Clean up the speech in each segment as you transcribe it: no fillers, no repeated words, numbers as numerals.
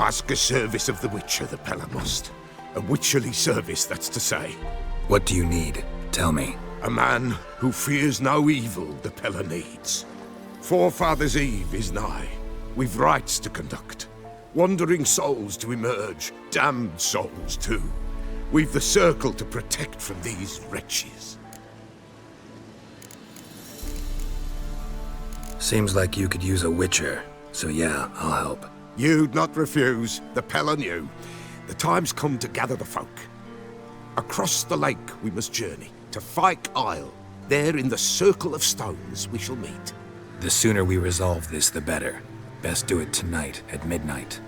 Ask a service of the Witcher, the Pella must. A witcherly service, that's to say. What do you need? Tell me. A man who fears no evil the Pella needs. Forefathers' Eve is nigh. We've rites to conduct. Wandering souls to emerge, damned souls too. We've the circle to protect from these wretches. Seems like you could use a witcher, so yeah, I'll help. You'd not refuse, the Pella knew. The time's come to gather the folk. Across the lake we must journey, to Fyke Isle. There in the circle of stones we shall meet. The sooner we resolve this, the better. Best do it tonight, at midnight.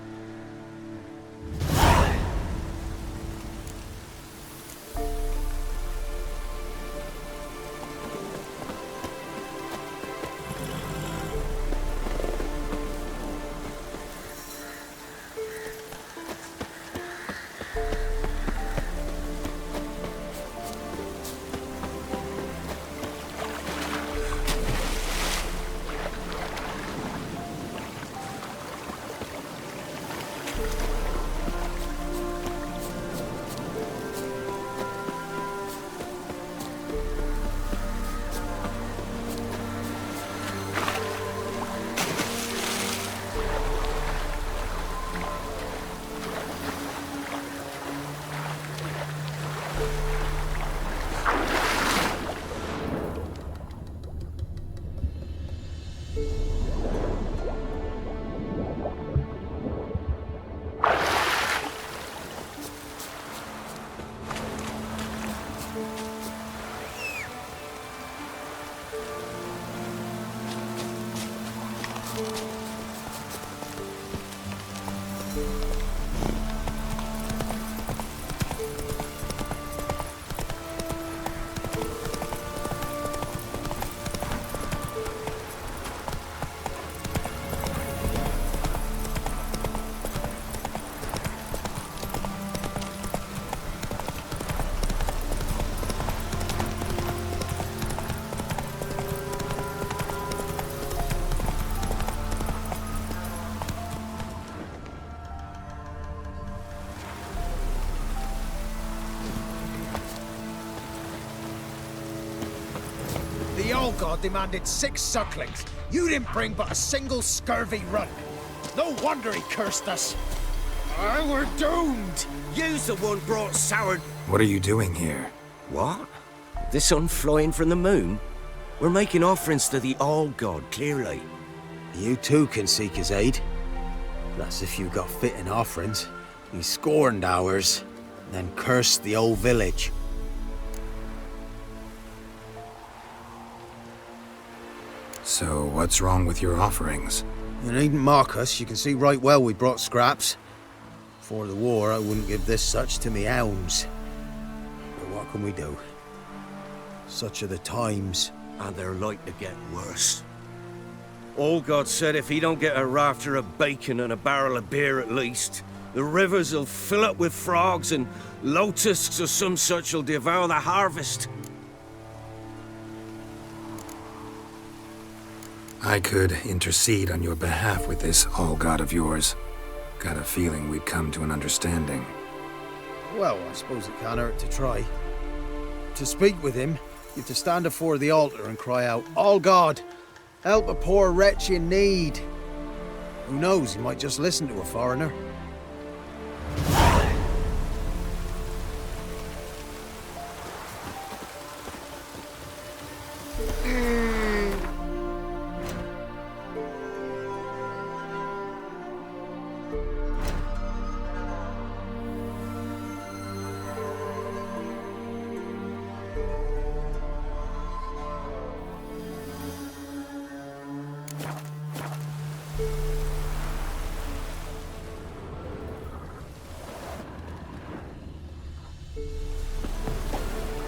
The old god demanded 6 sucklings. You didn't bring but a single scurvy runt. No wonder he cursed us. We're doomed. You's the one brought sour... What are you doing here? What? The sun flying from the moon? We're making offerings to the old god, clearly. You too can seek his aid. That's if you got fitting offerings. He scorned ours, then cursed the old village. So, what's wrong with your offerings? You needn't mock us, you can see right well we brought scraps. Before the war, I wouldn't give this such to me hounds. But what can we do? Such are the times. And they're like to get worse. Old God said if he don't get a rafter of bacon and a barrel of beer at least, the rivers will fill up with frogs and locusts or some such will devour the harvest. I could intercede on your behalf with this all-god of yours. Got a feeling we'd come to an understanding. Well, I suppose it can't hurt to try. To speak with him, you have to stand before the altar and cry out, "All God, help a poor wretch in need." Who knows, he might just listen to a foreigner.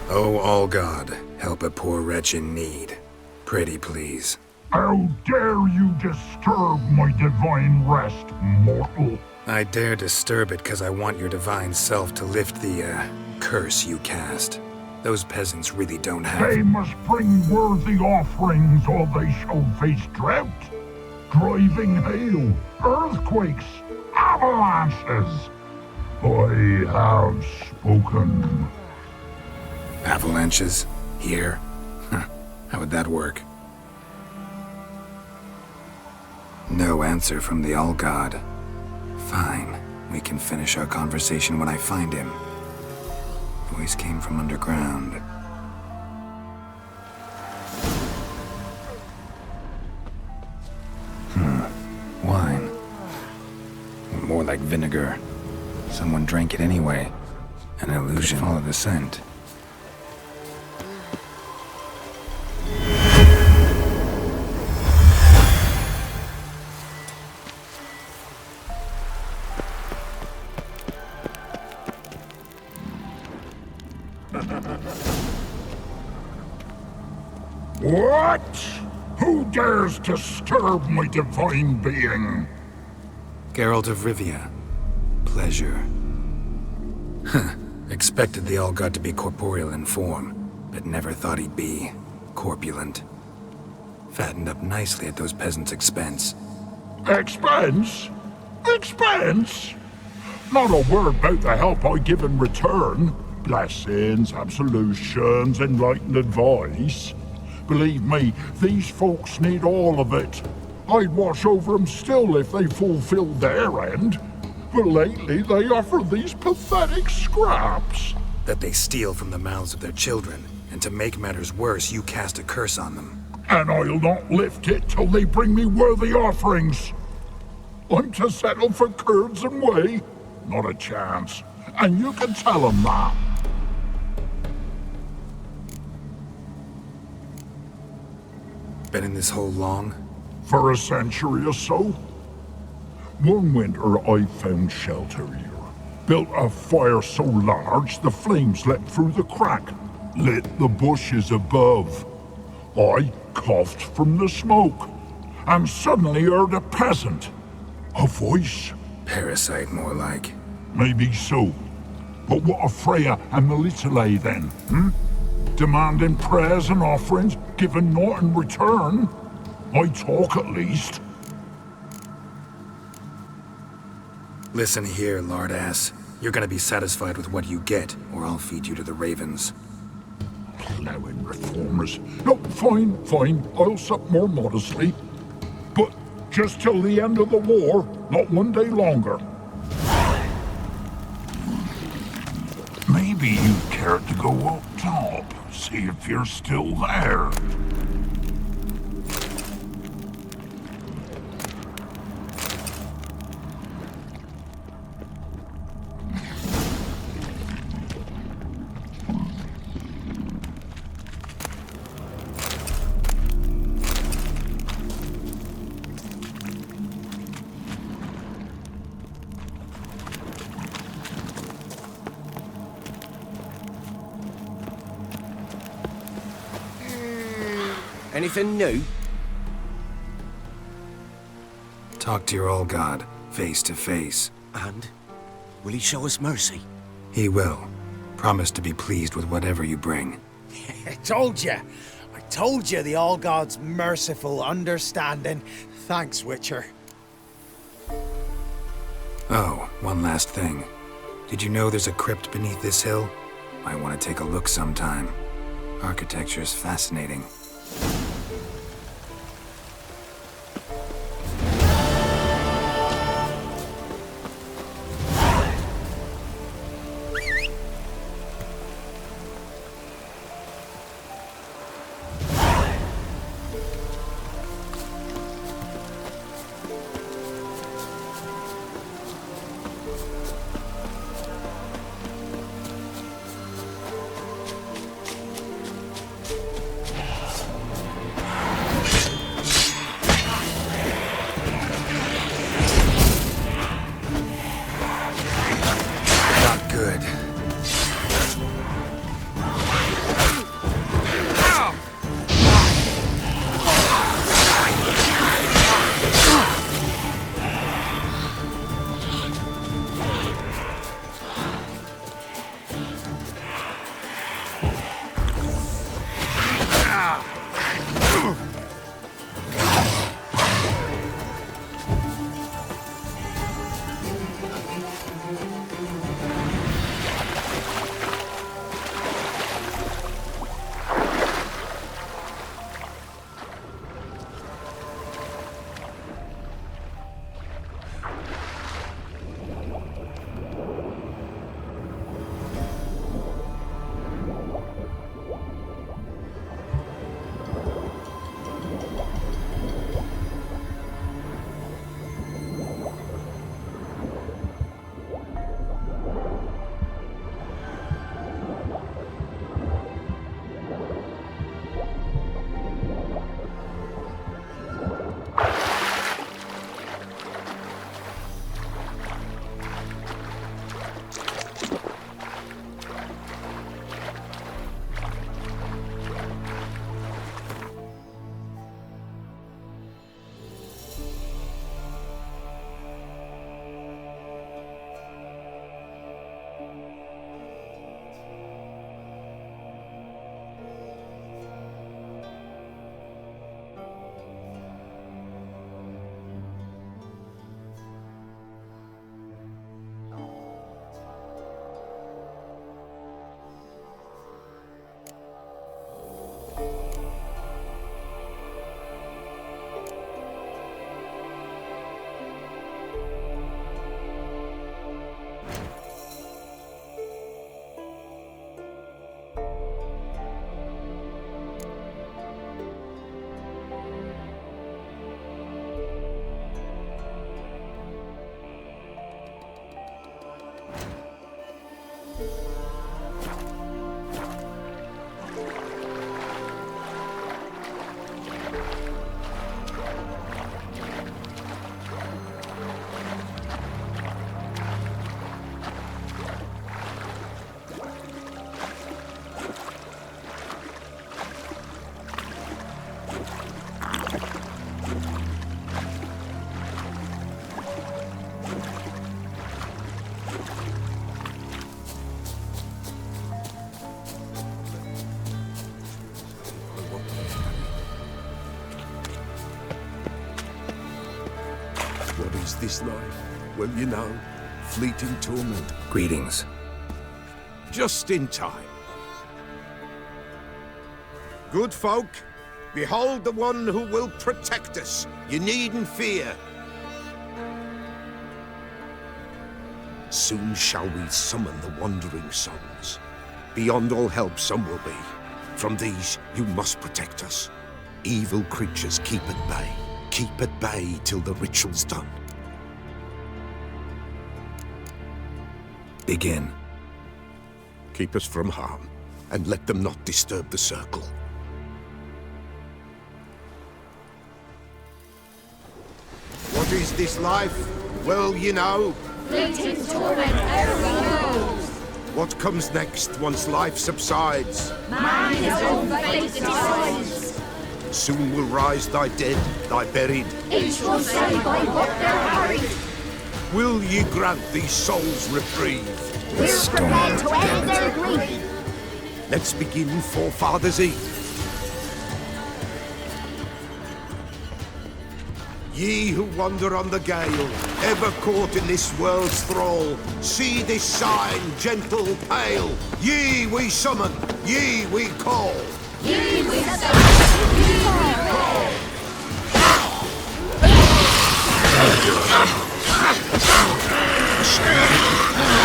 Oh, all God, help a poor wretch in need. Pretty please. How dare you disturb my divine rest, mortal? I dare disturb it because I want your divine self to lift the, curse you cast. Those peasants really don't have... They must bring worthy offerings or they shall face drought. driving hail, earthquakes, avalanches. I have spoken. Avalanches? Here? Huh. How would that work? No answer from the All-God. Fine. We can finish our conversation when I find him. Voice came from underground. Wine. More like vinegar. Someone drank it anyway. An illusion. Follow the scent. What? Who dares disturb my divine being? Geralt of Rivia. Pleasure. Expected the All-God to be corporeal in form, but never thought he'd be corpulent. Fattened up nicely at those peasants' expense. Expense? Expense? Not a word about the help I give in return. Blessings, absolutions, enlightened advice. Believe me, these folks need all of it. I'd watch over them still if they fulfilled their end. But lately they offer these pathetic scraps. That they steal from the mouths of their children, and to make matters worse, you cast a curse on them. And I'll not lift it till they bring me worthy offerings. I'm to settle for curds and whey? Not a chance. And you can tell them that. Been in this hole long? For a century or so. One winter I found shelter here. Built a fire so large the flames leapt through the crack, lit the bushes above. I coughed from the smoke, and suddenly heard a peasant. A voice. Parasite, more like. Maybe so. But what of Freya and Melitele then, Demanding prayers and offerings, giving naught in return? I talk at least. Listen here, lardass. You're gonna be satisfied with what you get, or I'll feed you to the ravens. Plowing reformers. No, fine. I'll sup more modestly. But just till the end of the war, not one day longer. Maybe you care to go up top, see if you're still there. Anything new? Talk to your All-God, face to face. And? Will he show us mercy? He will. Promise to be pleased with whatever you bring. I told you the All-God's merciful, understanding. Thanks, Witcher. Oh, one last thing. Did you know there's a crypt beneath this hill? Might want to take a look sometime. Architecture's fascinating. is this life? Well, you know, fleeting torment. Greetings. Just in time. Good folk, behold the one who will protect us. You needn't fear. Soon shall we summon the wandering souls. Beyond all help some will be. From these you must protect us. Evil creatures keep at bay. Keep at bay till the ritual's done. Begin. Keep us from harm, and let them not disturb the circle. What is this life? Well, you know. Fleeting torment ere we know. What comes next once life subsides? Man his own fate decides. Soon will rise thy dead, thy buried. Each will say by what they're harried. Will ye grant these souls reprieve? We're prepared to end their grief. Let's begin Forefathers' Eve. Ye who wander on the gale, ever caught in this world's thrall, see this sign, gentle, pale. Ye we summon, ye we call. Ye we summon, ye we call.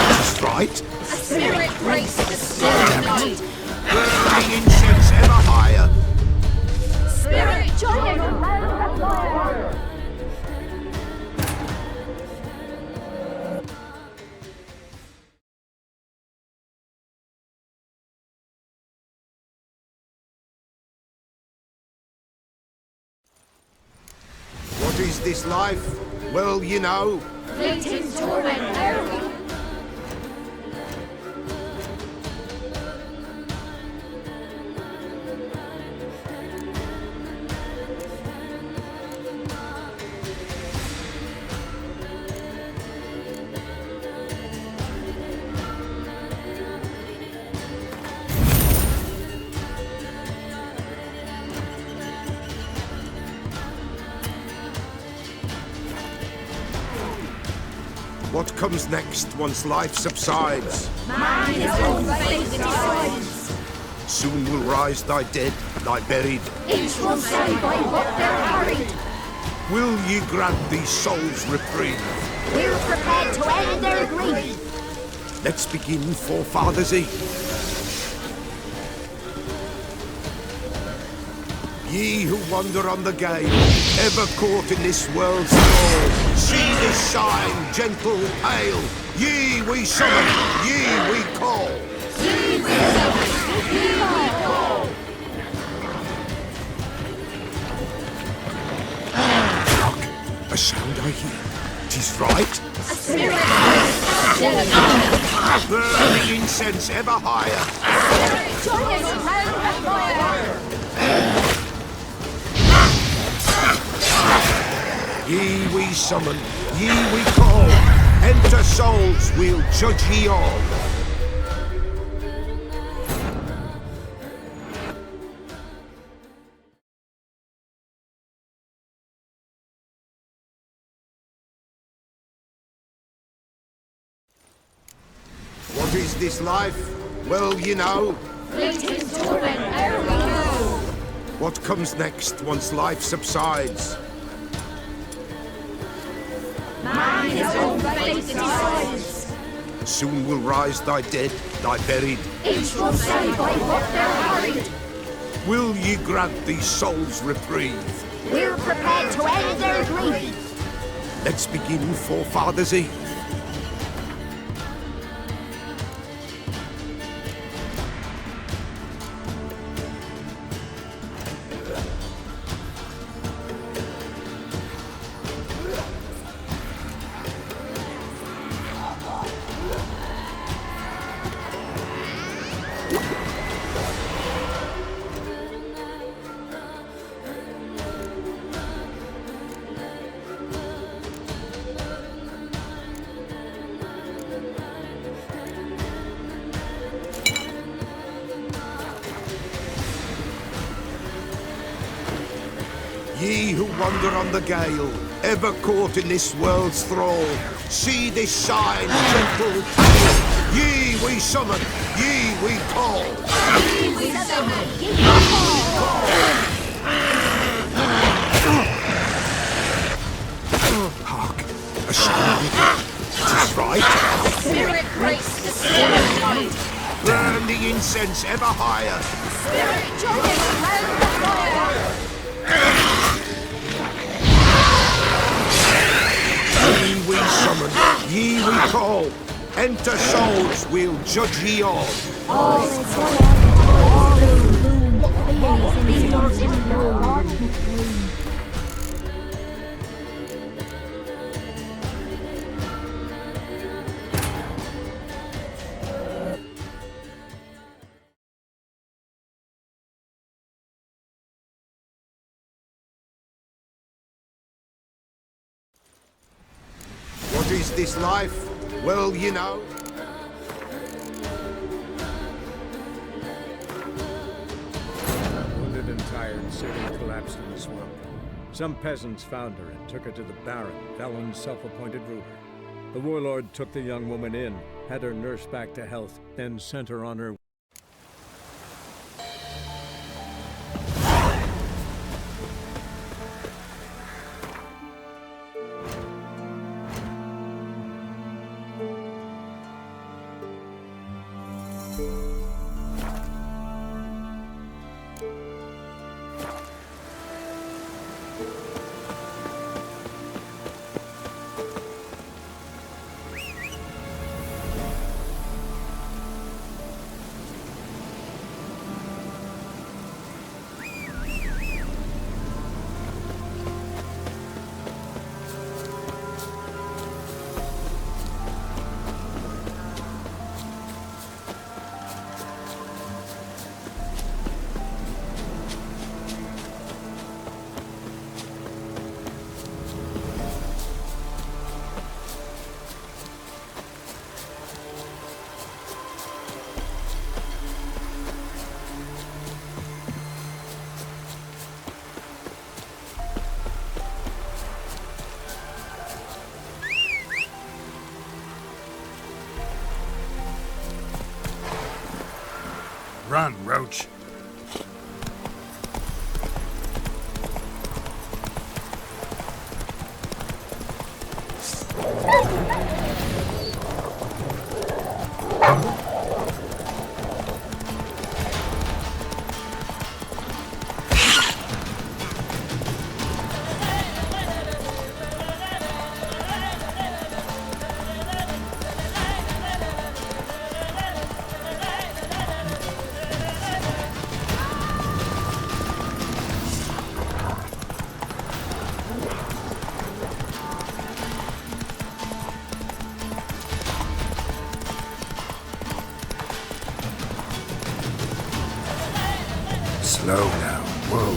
Just right. A spirit breaks the spirit light. Burning incense ever higher. Spirit join around the fire. What is this life? Well, you know. Fleeting torment ere we know. What comes next once life subsides? Man his own fate decides. Soon will rise thy dead, thy buried. Each will say by what they're harried. Will ye grant these souls reprieve? We're prepared to end their grief. Let's begin Forefathers' Eve. Ye who wander on the gale, ever caught in this world's thrall, see this sign, gentle, pale. Ye we summon, ye we call. Ye we summon, ye we call. A sound I hear. 'Tis right. A spirit breaks the Burning incense ever higher. spirit join around the fire. Ye we summon, ye we call. Enter souls, we'll judge ye all. What is this life? Well, you know. Fleeting torment ere we know. What comes next once life subsides? Man his own fate decides. Soon will rise thy dead, thy buried. Each will say by what they're harried. Will ye grant these souls reprieve? We're prepared to end their grief. Let's begin Forefathers' Eve. wander on the gale, ever caught in this world's thrall, see this sign, gentle tale. Ye we summon, ye we call. Hark, a sound. Tis right. Spirit grace the spirit light. Burn the incense ever higher. Spirit journey round the fire. Ye we summon, ye we call. Enter souls, we'll judge ye all. All is well. All is bloom. Beings in bloom. What is this life? Well, you know. Wounded and tired, Ciri collapsed in the swamp. Some peasants found her and took her to the Baron, Valen's self-appointed ruler. The warlord took the young woman in, had her nursed back to health, then sent her on her way. Run, Roach. Slow now. Whoa.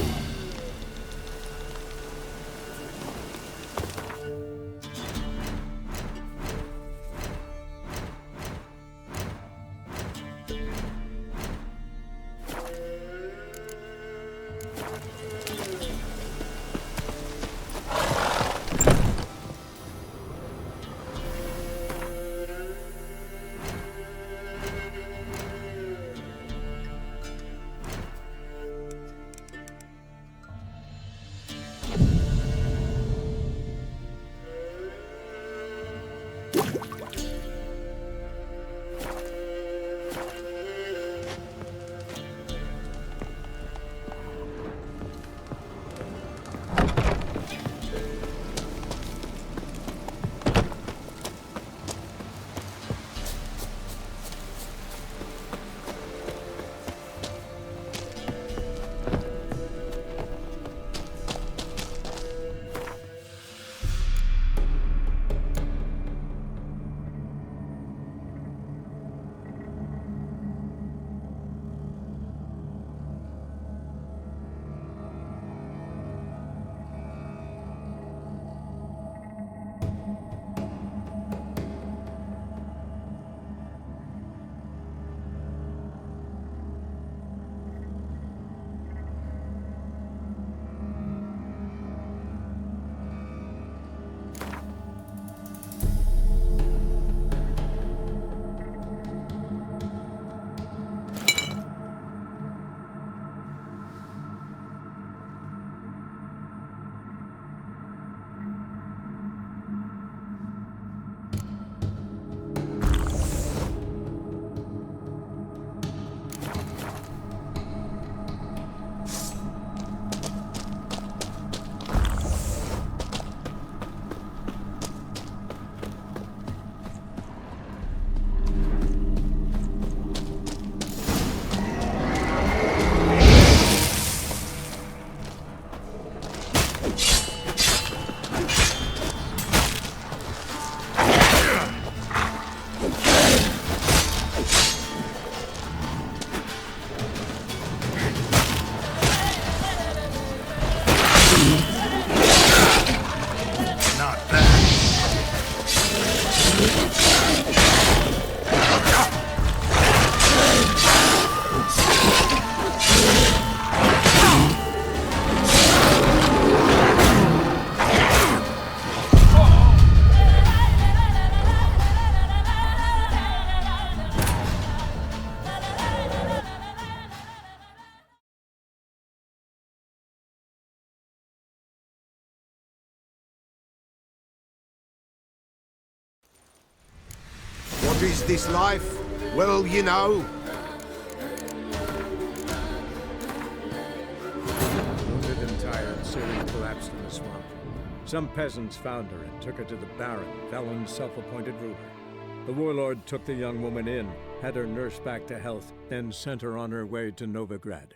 is this life? Well, you know. Wounded and tired, Ciri collapsed in the swamp. Some peasants found her and took her to the Baron, Valen's self-appointed ruler. The warlord took the young woman in, had her nursed back to health, then sent her on her way to Novigrad.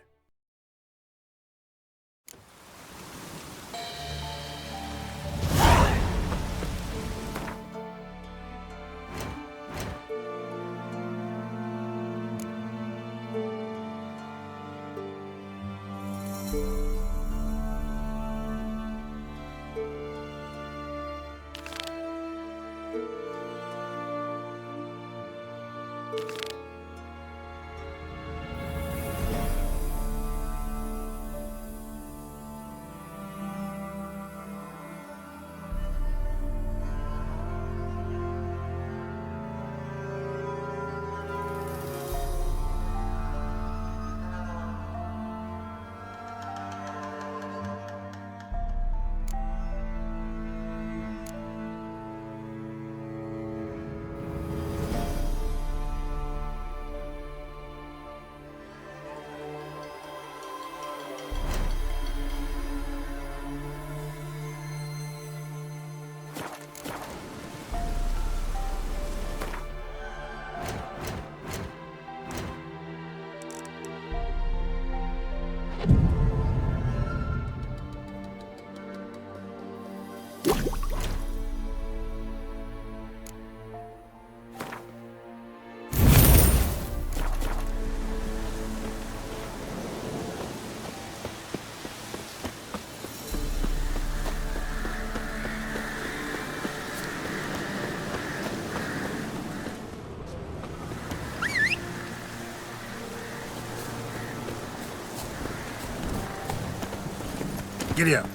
Giddy up.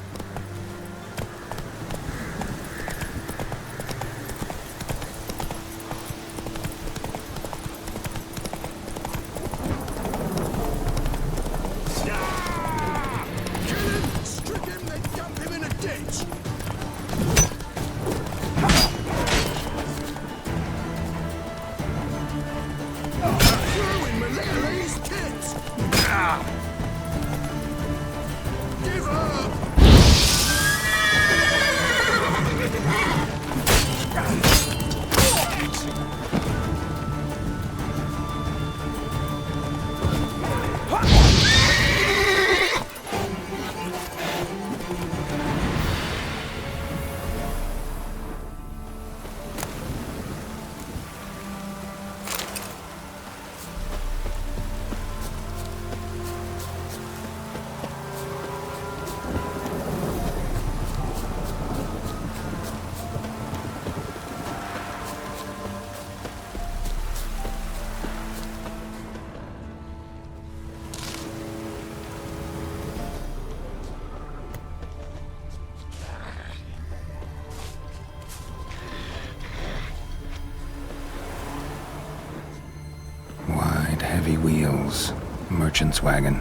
Heavy wheels. Merchant's wagon.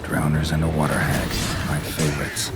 Drowners and a water hag. My favorites.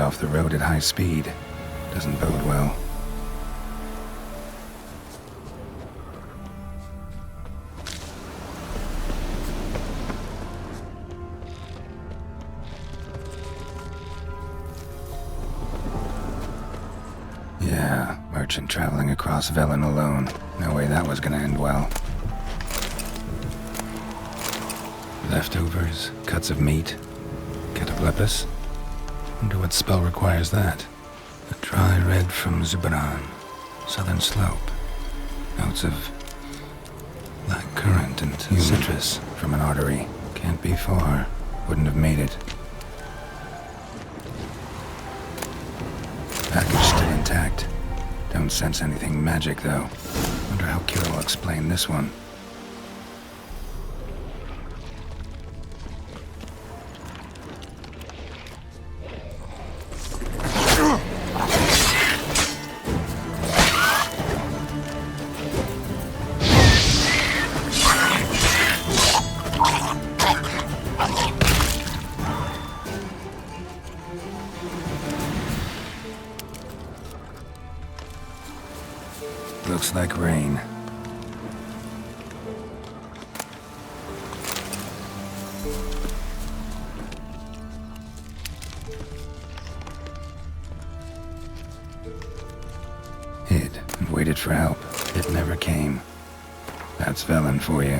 off the road at high speed. Doesn't bode well. Yeah, merchant traveling across Velen alone. No way that was gonna end well. Leftovers, cuts of meat, cataplepis. Wonder what spell requires that. A dry red from Zubaran, southern slope. Notes of black currant and citrus from an artery. Can't be far. Wouldn't have made it. Package still intact. Don't sense anything magic, though. Wonder how Kira will explain this one. Looks like rain. Hid and waited for help. It never came. That's Velen for you.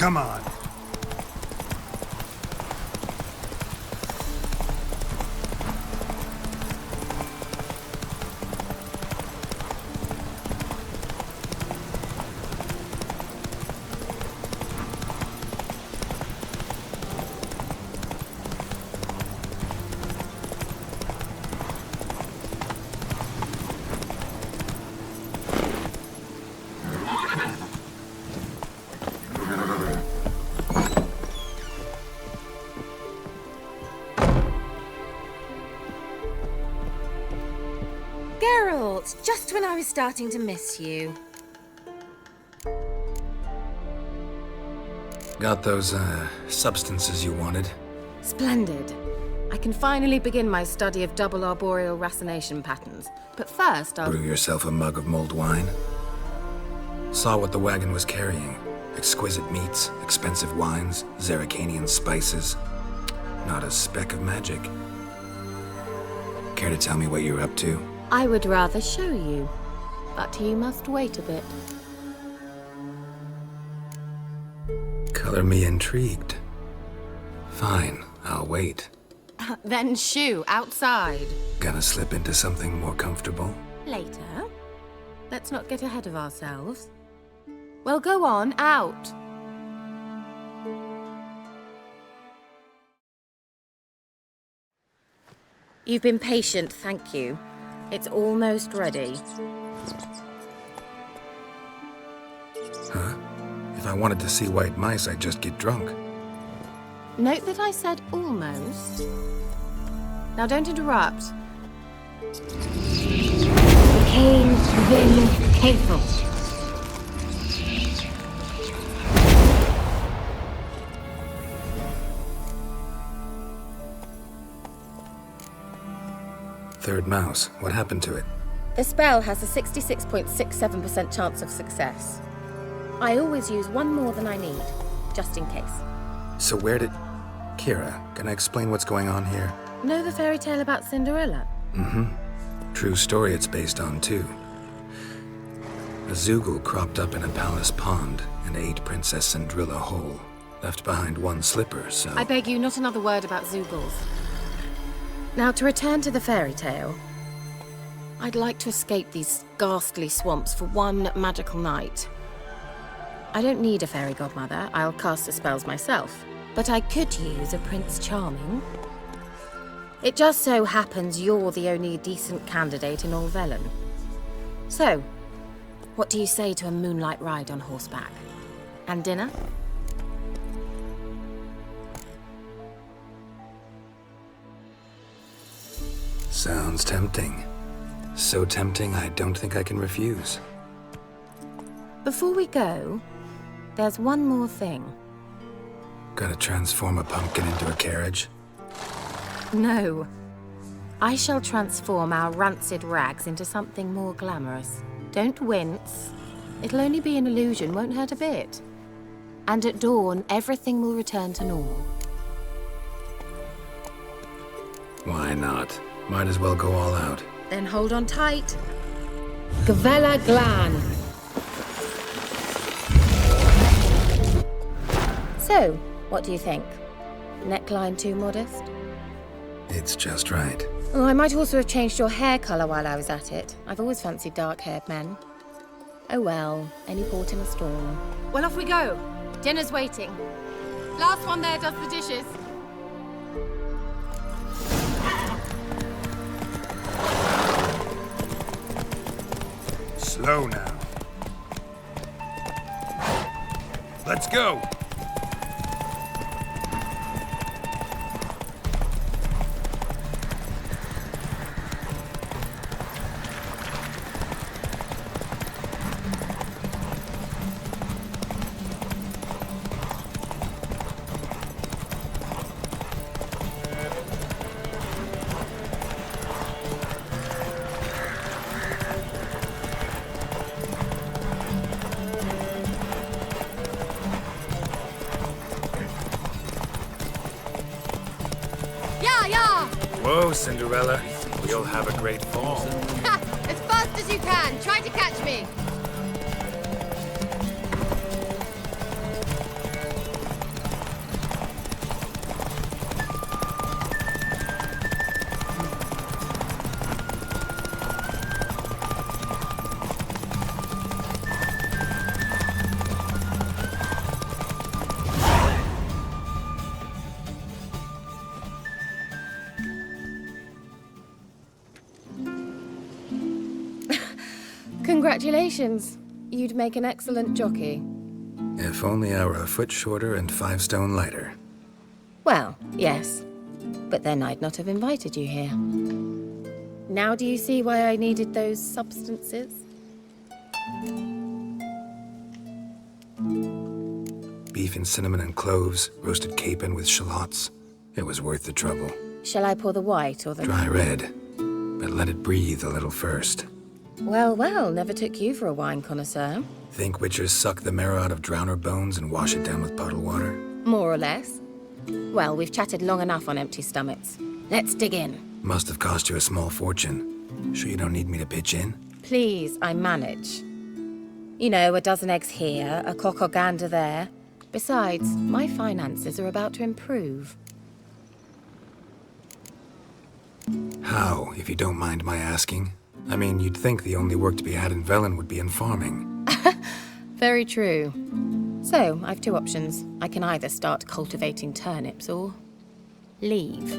Come on. Just when I was starting to miss you. Got those, substances you wanted? Splendid. I can finally begin my study of double arboreal racination patterns. But first, I'll... Brew yourself a mug of mulled wine? Saw what the wagon was carrying. Exquisite meats, expensive wines, Zerrikanian spices. Not a speck of magic. Care to tell me what you're up to? I would rather show you, but you must wait a bit. Color me intrigued. Fine, I'll wait. Then shoo, outside. Gonna slip into something more comfortable? Later. Let's not get ahead of ourselves. Well, go on, out. You've been patient, thank you. It's almost ready. Huh? If I wanted to see white mice, I'd just get drunk. Note that I said almost. Now don't interrupt. Cain, Vin, Cathel. Third mouse. What happened to it? The spell has a 66.67% chance of success. I always use one more than I need, just in case. So where did... Kira, can I explain what's going on here? Know the fairy tale about Cinderella? True story it's based on, too. A Zoogle cropped up in a palace pond and ate Princess Cendrilla whole. Left behind one slipper, so... I beg you, not another word about Zoogles. Now, to return to the fairy tale, I'd like to escape these ghastly swamps for one magical night. I don't need a fairy godmother, I'll cast the spells myself. But I could use a Prince Charming. It just so happens you're the only decent candidate in all Velen. So, what do you say to a moonlight ride on horseback? And dinner? Sounds tempting. So tempting, I don't think I can refuse. Before we go, there's one more thing. Gotta transform a pumpkin into a carriage? No. I shall transform our rancid rags into something more glamorous. Don't wince. It'll only be an illusion, won't hurt a bit. And at dawn, everything will return to normal. Why not? Might as well go all out. Then hold on tight. Gavella Glan. So, what do you think? Neckline too modest? It's just right. Oh, I might also have changed your hair colour while I was at it. I've always fancied dark-haired men. Oh well, any port in a storm. Well, off we go. Dinner's waiting. Last one there does the dishes. Slow now. Let's go! Whoa, Cinderella. We'll have a great fall. As fast as you can. Try to catch me. Congratulations. You'd make an excellent jockey. If only I were a foot shorter and 5 stone lighter. Well, yes. But then I'd not have invited you here. Now do you see why I needed those substances? Beef and cinnamon and cloves, roasted capon with shallots. It was worth the trouble. Shall I pour the white or the... Dry red, but let it breathe a little first. Well, well, never took you for a wine connoisseur. Think witchers suck the marrow out of drowner bones and wash it down with puddle water? More or less. Well, we've chatted long enough on empty stomachs. Let's dig in. Must have cost you a small fortune. Sure you don't need me to pitch in? Please, I manage. You know, a dozen eggs here, a cock or gander there. Besides, my finances are about to improve. How, if you don't mind my asking? I mean, you'd think the only work to be had in Velen would be in farming. Very true. So, I've 2 options. I can either start cultivating turnips or leave.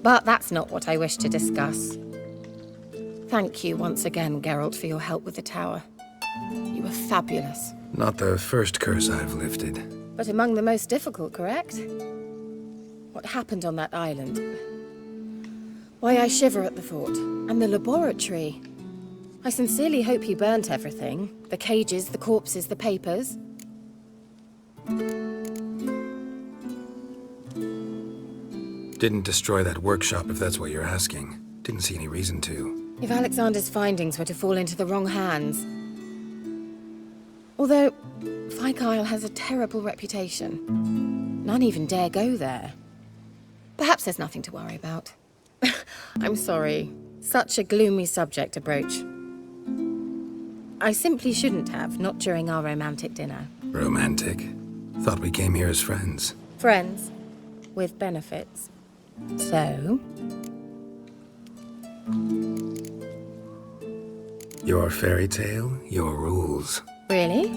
But that's not what I wish to discuss. Thank you once again, Geralt, for your help with the tower. You were fabulous. Not the first curse I've lifted. But among the most difficult, correct? What happened on that island? Why, I shiver at the thought. And the laboratory. I sincerely hope you burnt everything. The cages, the corpses, the papers. Didn't destroy that workshop, if that's what you're asking. Didn't see any reason to. If Alexander's findings were to fall into the wrong hands. Although, Fikyle has a terrible reputation. None even dare go there. Perhaps there's nothing to worry about. I'm sorry. Such a gloomy subject to broach. I simply shouldn't have, not during our romantic dinner. Romantic? Thought we came here as friends. Friends. With benefits. So? Your fairy tale, your rules. Really?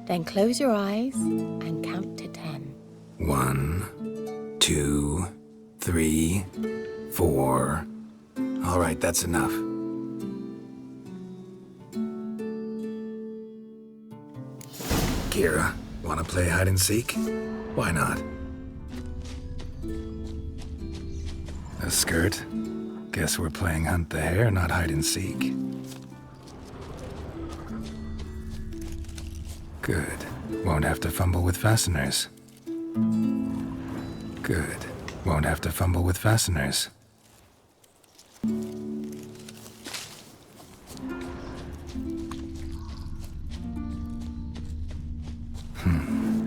Then close your eyes and count to 10. 1, 2, 3, 4. All right, that's enough. Kira, wanna play hide and seek? Why not? A skirt? Guess we're playing hunt the hare, not hide and seek. Good. Won't have to fumble with fasteners. Good. Won't have to fumble with fasteners.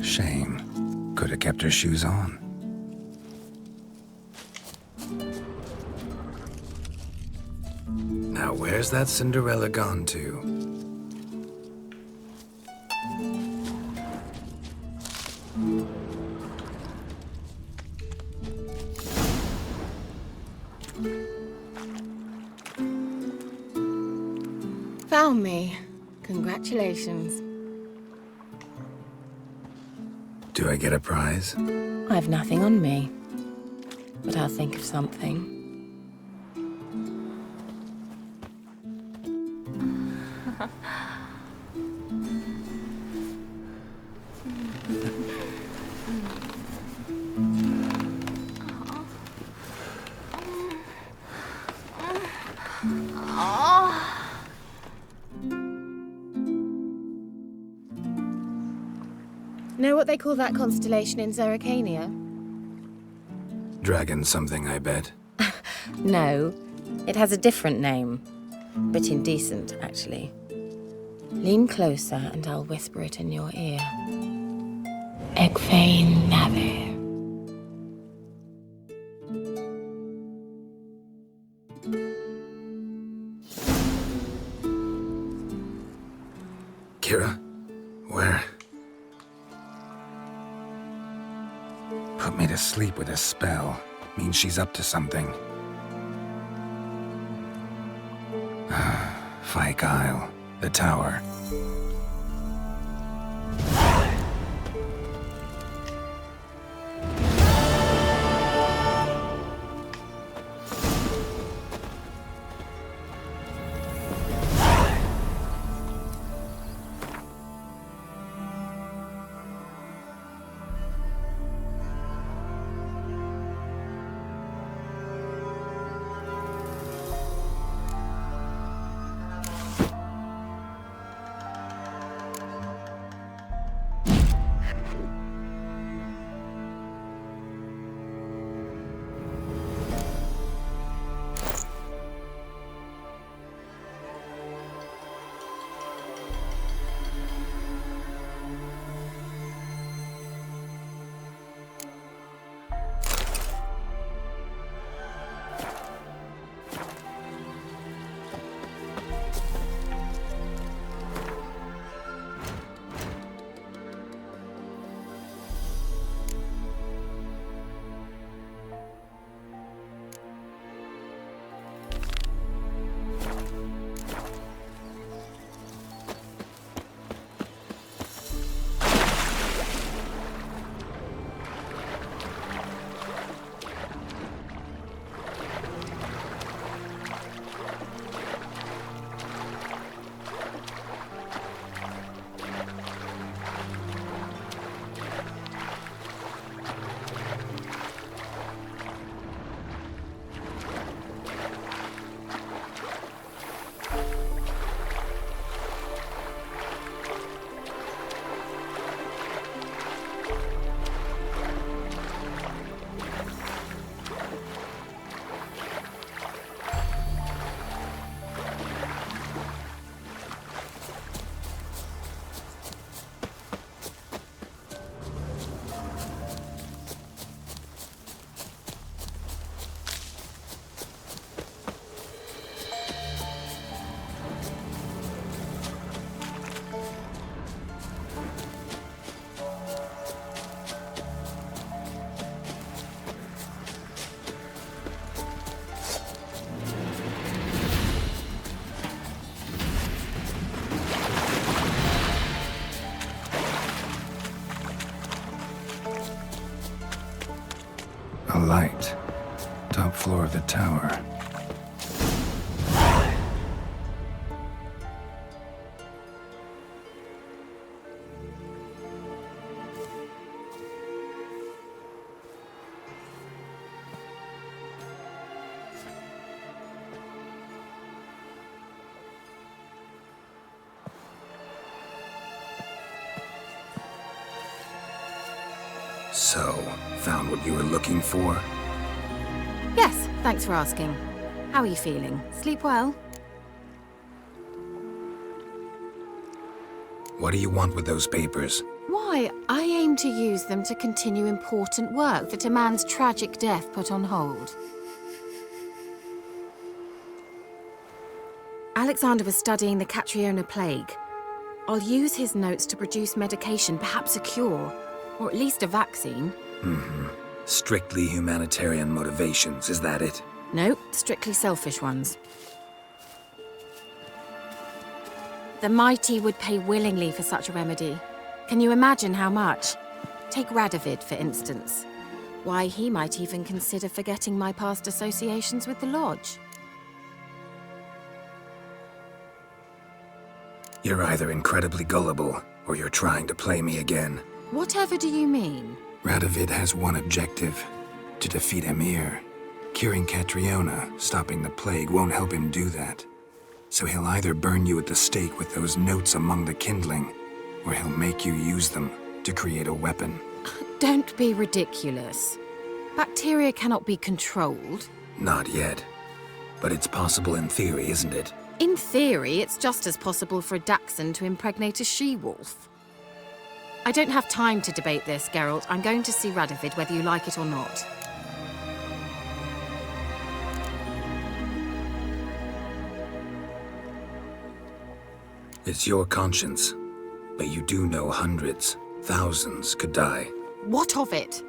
Shame. Could have kept her shoes on. Now where's that Cinderella gone to? Found me. Congratulations. Do I get a prize? I've nothing on me. But I'll think of something. Know what they call that constellation in Zerrikania? Dragon something, I bet. No, it has a different name. Bit indecent, actually. Lean closer and I'll whisper it in your ear. Egfain Navi. Kira? Where? Put me to sleep with a spell. Means she's up to something. Fyke Isle. The tower. A light. Top floor of the tower. So, found what you were looking for? Yes, thanks for asking. How are you feeling? Sleep well? What do you want with those papers? Why, I aim to use them to continue important work that a man's tragic death put on hold. Alexander was studying the Catriona plague. I'll use his notes to produce medication, perhaps a cure, or at least a vaccine. Strictly humanitarian motivations, is that it? No, strictly selfish ones. The mighty would pay willingly for such a remedy. Can you imagine how much? Take Radovid, for instance. Why, he might even consider forgetting my past associations with the Lodge. You're either incredibly gullible, or you're trying to play me again. Whatever do you mean? Radovid has one objective: to defeat Emir. Curing Catriona, stopping the plague, won't help him do that. So he'll either burn you at the stake with those notes among the kindling, or he'll make you use them to create a weapon. Don't be ridiculous. Bacteria cannot be controlled. Not yet. But it's possible in theory, isn't it? In theory, it's just as possible for a dachshund to impregnate a she-wolf. I don't have time to debate this, Geralt. I'm going to see Radovid whether you like it or not. It's your conscience. But you do know hundreds, thousands could die. What of it?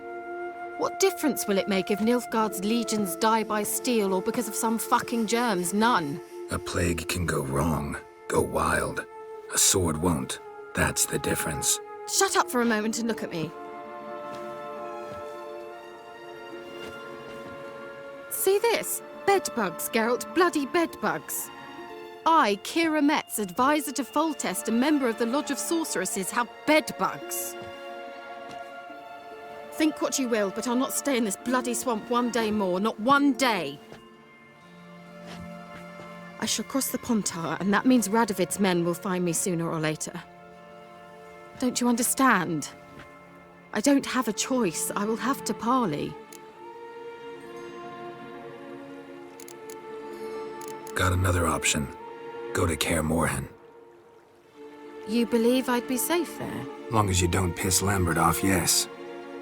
What difference will it make if Nilfgaard's legions die by steel or because of some fucking germs? None. A plague can go wrong, go wild. A sword won't. That's the difference. Shut up for a moment and look at me. See this? Bedbugs, Geralt. Bloody bedbugs. I, Kira Metz, advisor to Foltest, a member of the Lodge of Sorceresses, have bedbugs. Think what you will, but I'll not stay in this bloody swamp one day more. Not one day. I shall cross the Pontar, and that means Radovid's men will find me sooner or later. Don't you understand? I don't have a choice. I will have to parley. Got another option. Go to Kaer Morhen. You believe I'd be safe there? Long as you don't piss Lambert off, yes.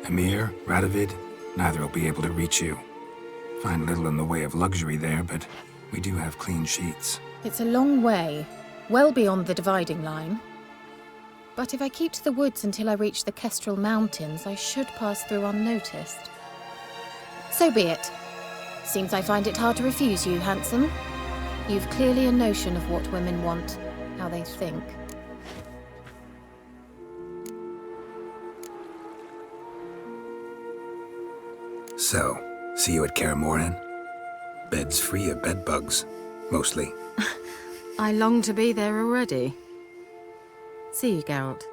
Emir, Radovid, neither will be able to reach you. Find little in the way of luxury there, but we do have clean sheets. It's a long way, well beyond the dividing line. But if I keep to the woods until I reach the Kestrel Mountains, I should pass through unnoticed. So be it. Seems I find it hard to refuse you, handsome. You've clearly a notion of what women want, how they think. So, see you at Kaer Morhen? Beds free of bedbugs, mostly. I long to be there already. See you, Geralt.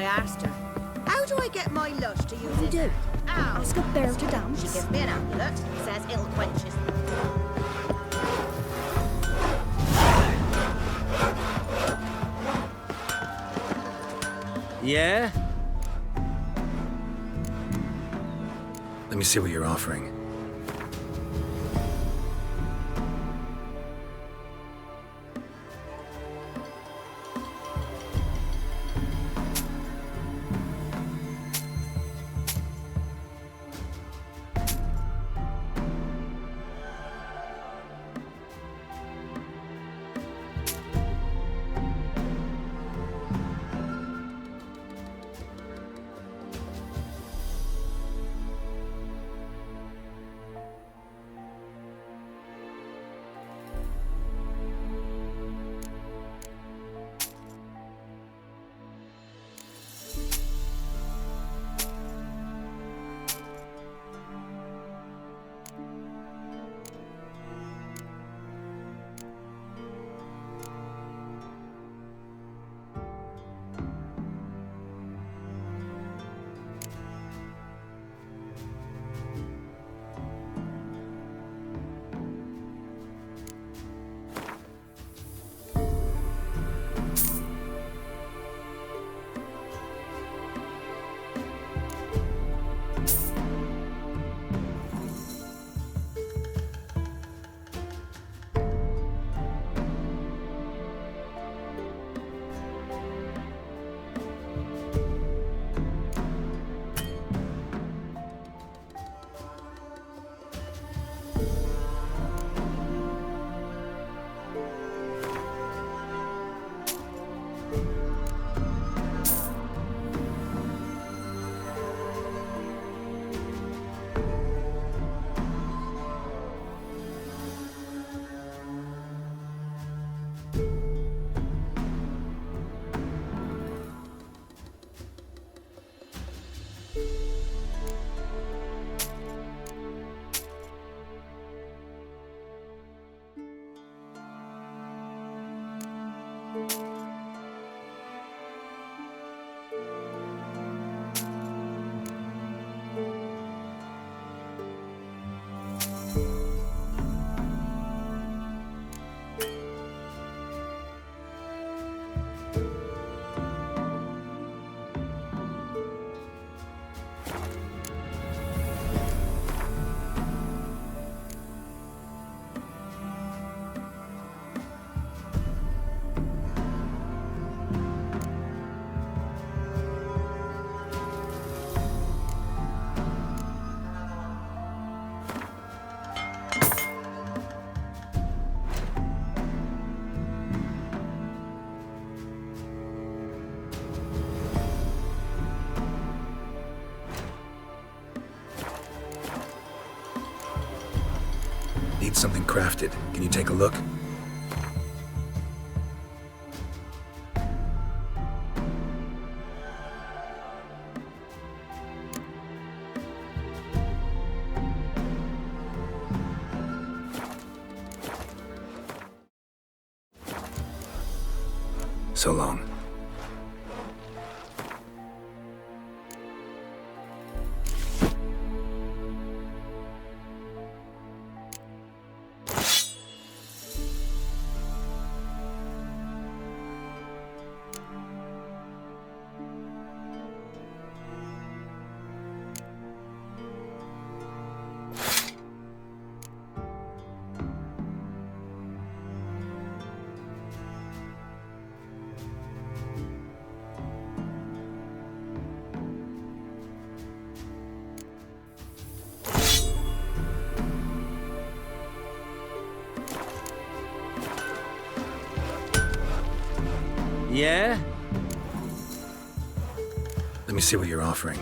asked her, how do I get my lush to use You it? do. Ow. Ask a bear to She dance. gives me an amulet, says it'll quench his... Yeah? Let me see what you're offering. Need something crafted. Can you take a look? So long. Yeah? Let me see what you're offering.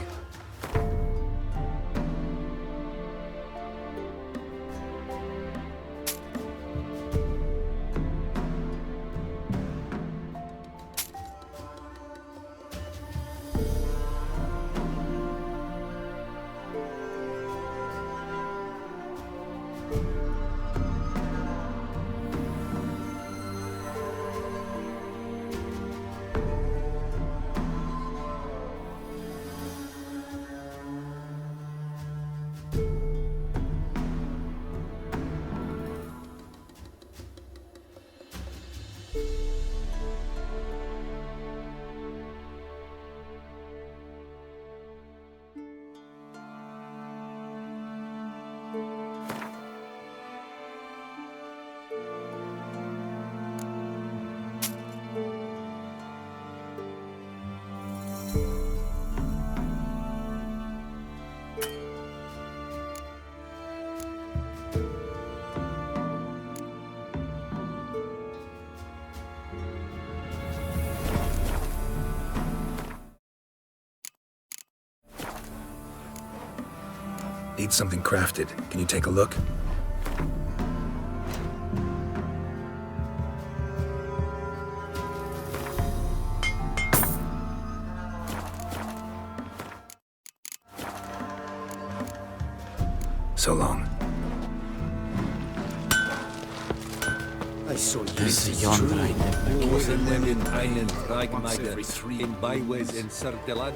Need something crafted. Can you take a look? So long. I saw you. This is yonder I Boys and women, einen Dragmeider, in byways in Sardelad.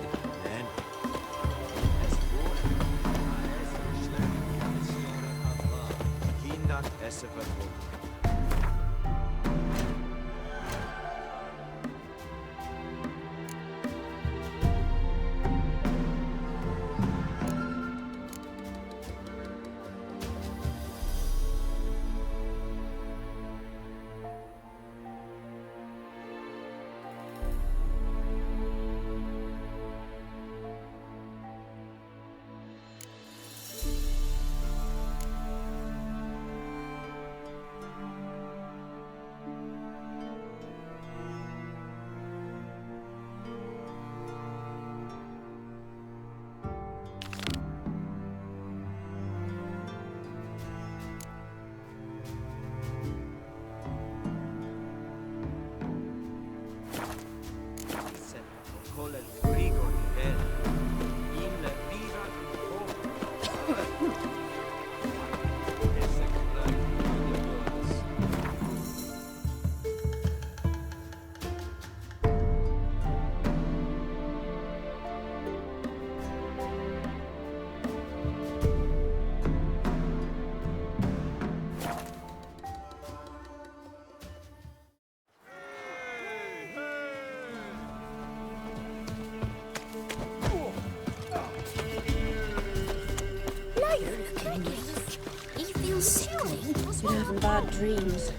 You're having bad dreams.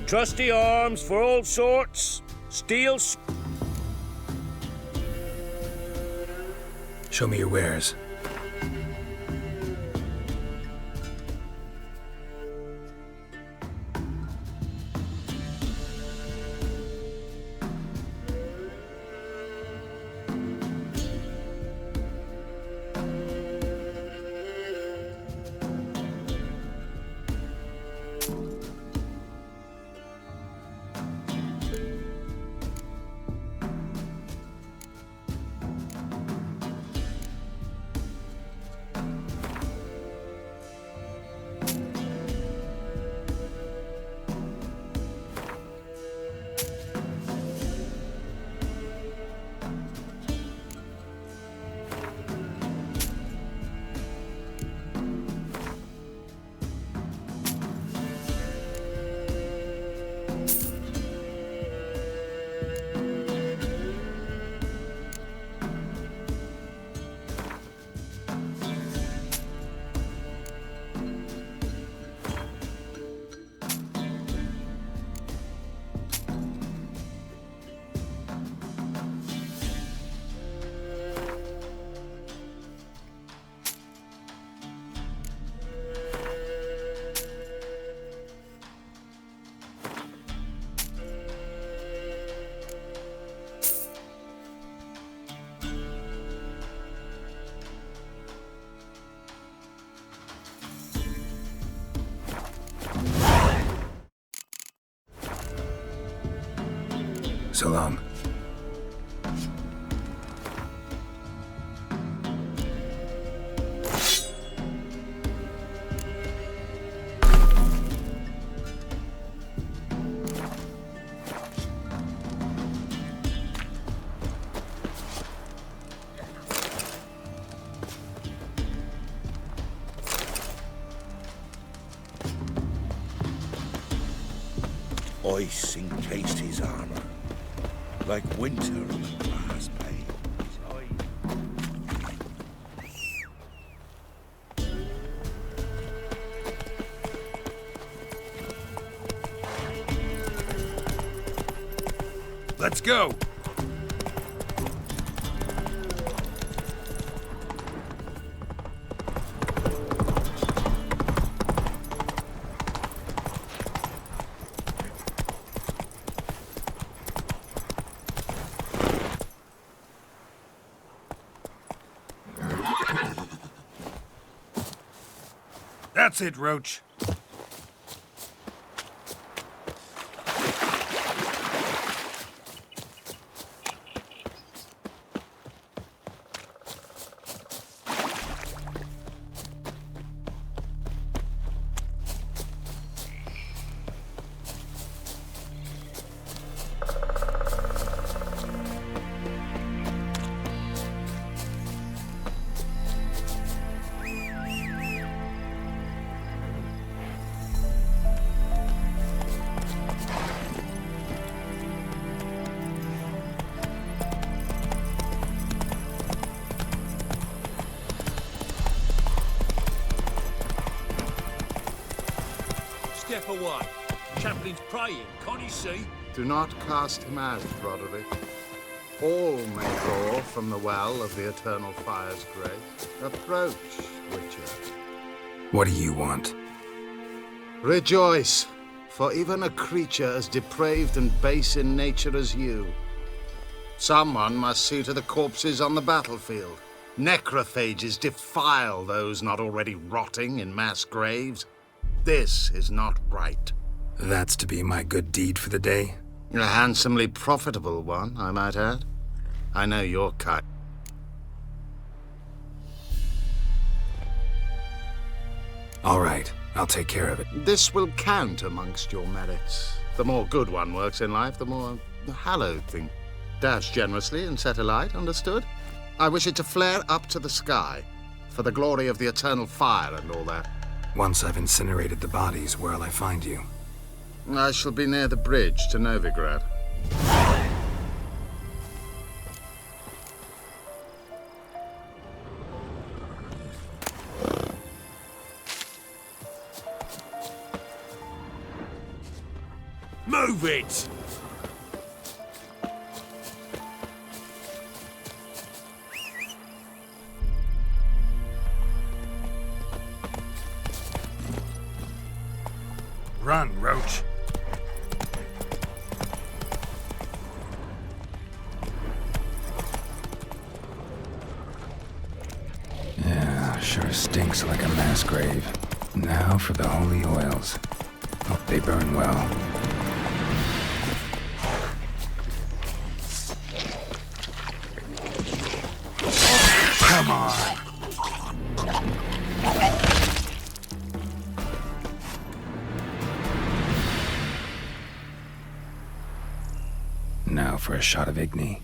Trusty arms for all sorts. Steel. Show me your wares. So long. Ice encased his armor, like winter on a glass pane. Let's go! That's it, Roach. Step away. Chaplain's praying, can't you see? Do not cast him out, Roderick. All may draw from the well of the eternal fire's grace. Approach, Richard. What do you want? Rejoice, for even a creature as depraved and base in nature as you. Someone must see to the corpses on the battlefield. Necrophages defile those not already rotting in mass graves. This is not right. That's to be my good deed for the day? A handsomely profitable one, I might add. I know your kind. All right, I'll take care of it. This will count amongst your merits. The more good one works in life, the more hallowed thing. Dash generously and set alight, understood? I wish it to flare up to the sky, for the glory of the eternal fire and all that. Once I've incinerated the bodies, where'll I find you? I shall be near the bridge to Novigrad. Move it! Run, Roach. Yeah, sure stinks like a mass grave. Now for the holy oils. Hope they burn well. Come on. Now for a shot of Igni.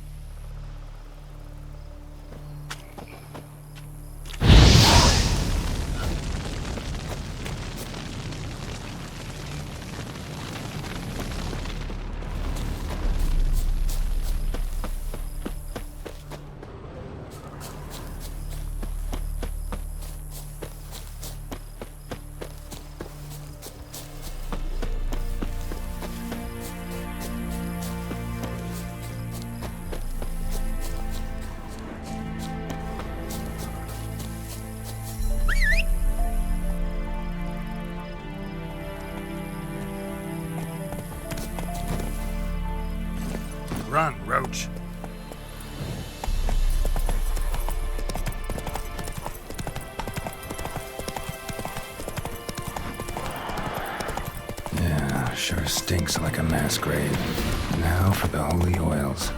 Run, Roach. Yeah, sure stinks like a mass grave. Now for the holy oils.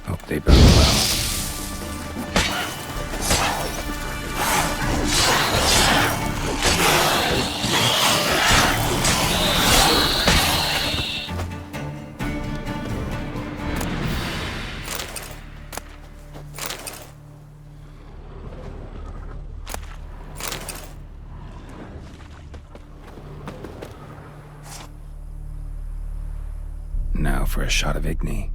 Hope they burn well. Now for a shot of Igni.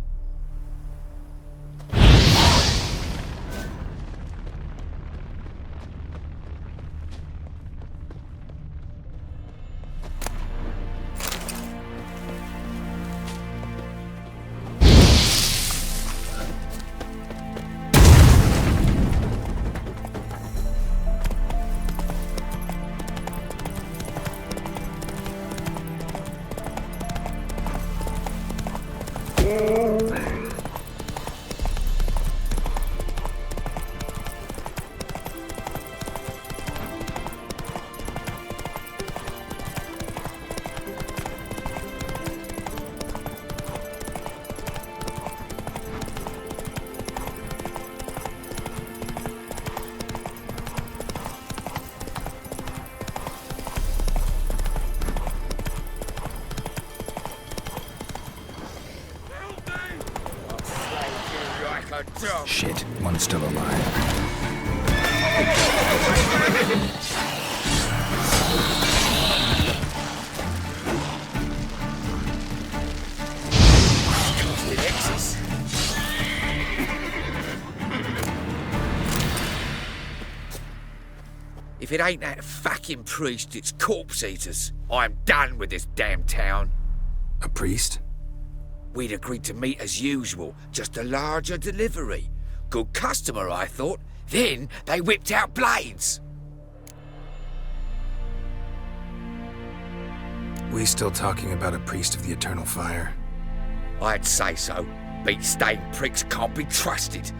a dog. Shit, one's still alive. It X's. If it ain't that fucking priest, it's corpse eaters. I'm done with this damn town. A priest? We'd agreed to meet as usual, just a larger delivery. Good customer, I thought. Then they whipped out blades. We still talking about a priest of the eternal fire? I'd say so. Beat-stained pricks can't be trusted.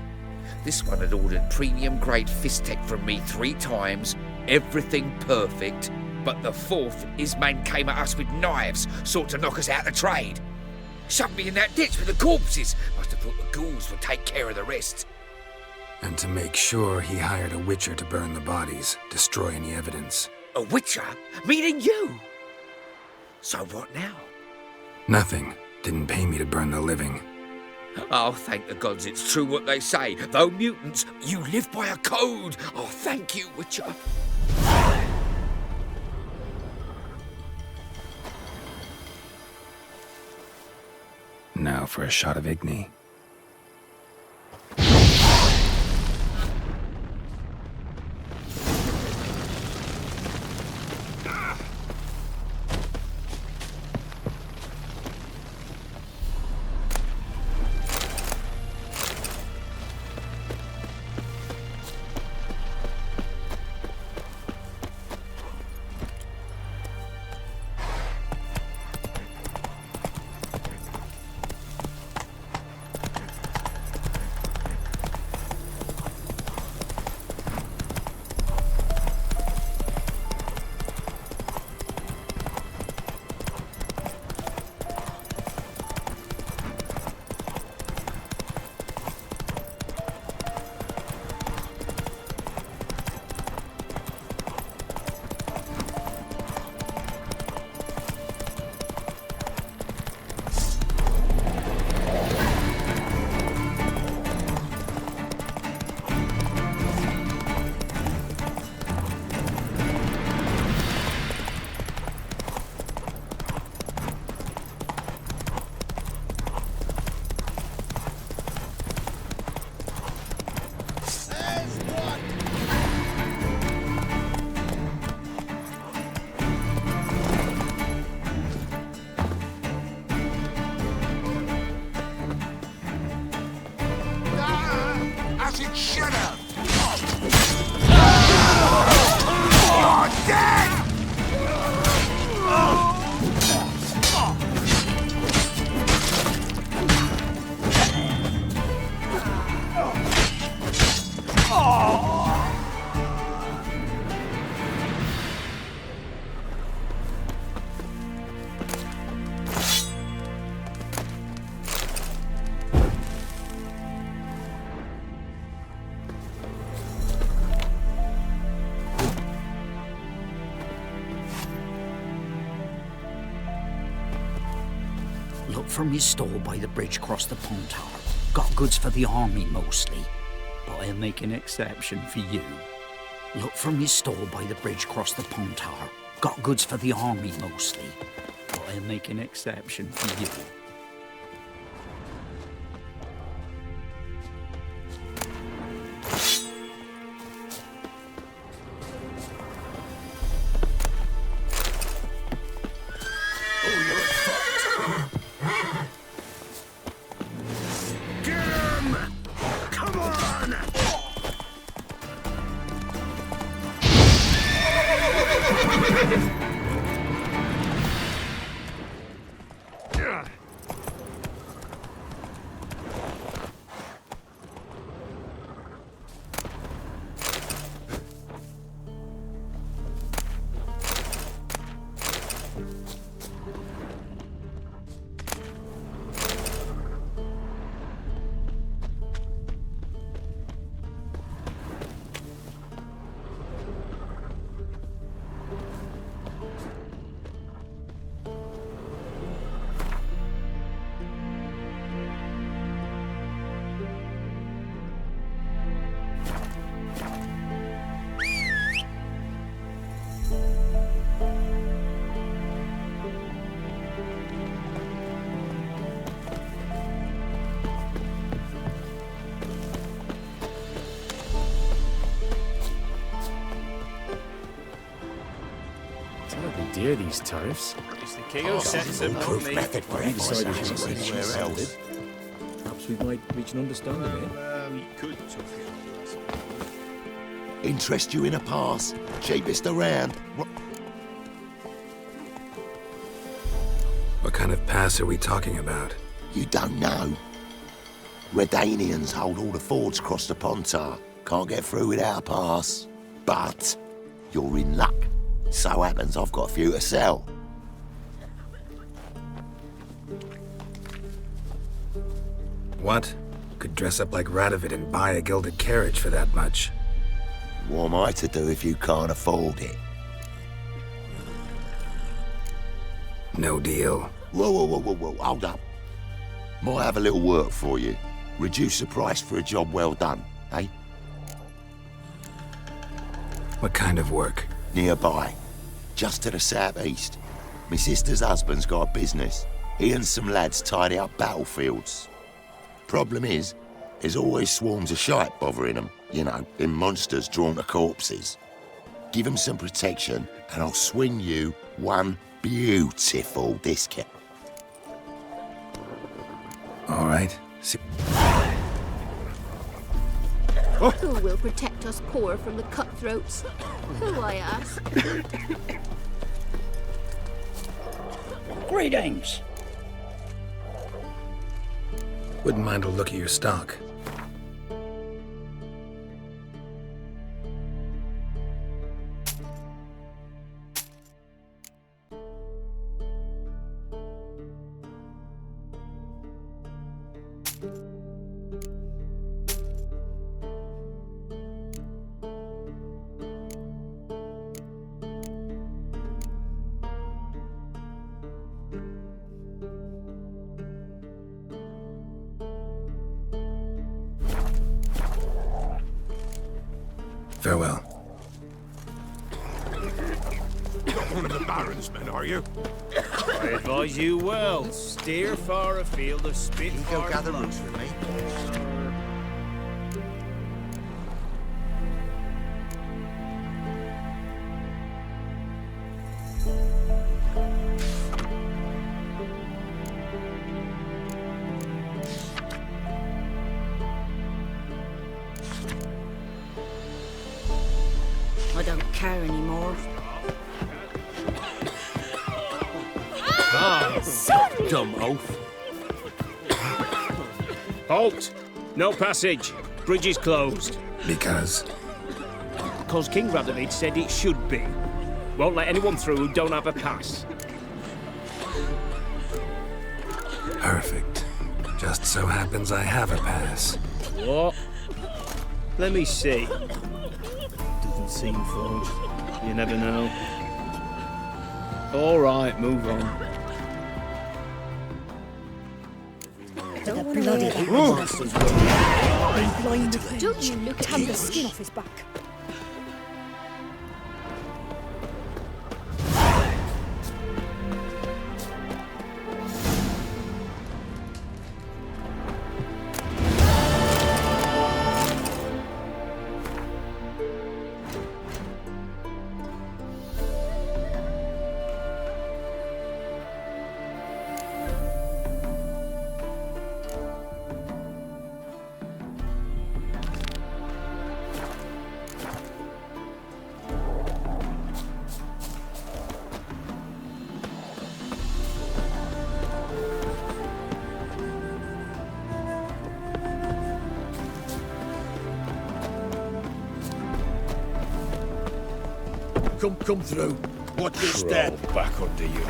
This one had ordered premium-grade fistek from me 3 times, everything perfect, but the 4th, his man came at us with knives, sought to knock us out of trade. Shoved me in that ditch with the corpses. Must have thought the ghouls would take care of the rest. And to make sure, he hired a witcher to burn the bodies, destroy any evidence. A witcher? Meaning you? So what now? Nothing. Didn't pay me to burn the living. Oh, thank the gods it's true what they say. Though mutants, you live by a code. Oh, thank you, Witcher. Now for a shot of Igni. Look from your store by the bridge across the Pontar. Got goods for the army mostly, but I'll make an exception for you. Look from your store by the bridge across the Pontar. Got goods for the army mostly, but I'll make an exception for you. hear these tariffs. It's the king who sets them, not me. Method for he decided he was anywhere else. Perhaps we might reach an understanding here. We could talk it. Interest you in a pass? Cheapest around. What kind of pass are we talking about? You don't know. Redanians hold all the fords across the Pontar. Can't get through without a pass. But you're in luck. So happens I've got a few to sell. What? Could dress up like Radovid and buy a gilded carriage for that much. What am I to do if you can't afford it? No deal. Whoa, hold up. Might have a little work for you. Reduce the price for a job well done, eh? What kind of work? Nearby. Just to the southeast. My sister's husband's got a business. He and some lads tidy up battlefields. Problem is, there's always swarms of shite bothering them. You know, them monsters drawn to corpses. Give them some protection, and I'll swing you one beautiful discount. All right. Who will protect us poor from the cutthroats? Who, I ask? Greetings. Wouldn't mind a look at your stock. Farewell. Not one of the Baron's men, are you? I advise you well. Steer far afield of spit. You go gather roots with me. I don't care anymore. Dumb oaf. Halt! No passage. Bridge is closed. Because? Because King Radovid said it should be. Won't let anyone through who don't have a pass. Perfect. Just so happens I have a pass. What? Let me see. Doesn't seem forged. You never know. All right, move on. Don't you look at the skin off his back. Come through. Watch your step. Back under you.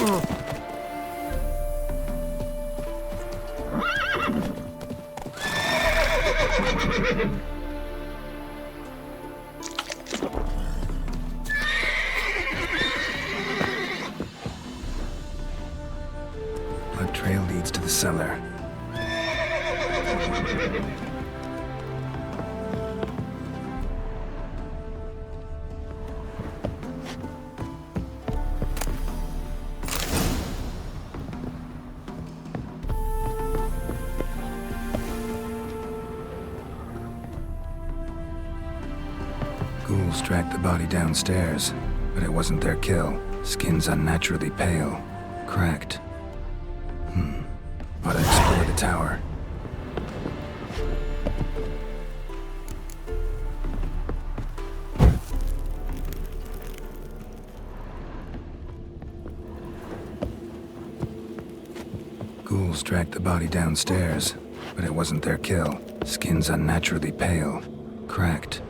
Blood trail leads to the cellar. Ghouls dragged the body downstairs, but it wasn't their kill. Skin's unnaturally pale, cracked. Ought to explore the tower. Ghouls dragged the body downstairs, but it wasn't their kill. Skin's unnaturally pale, cracked.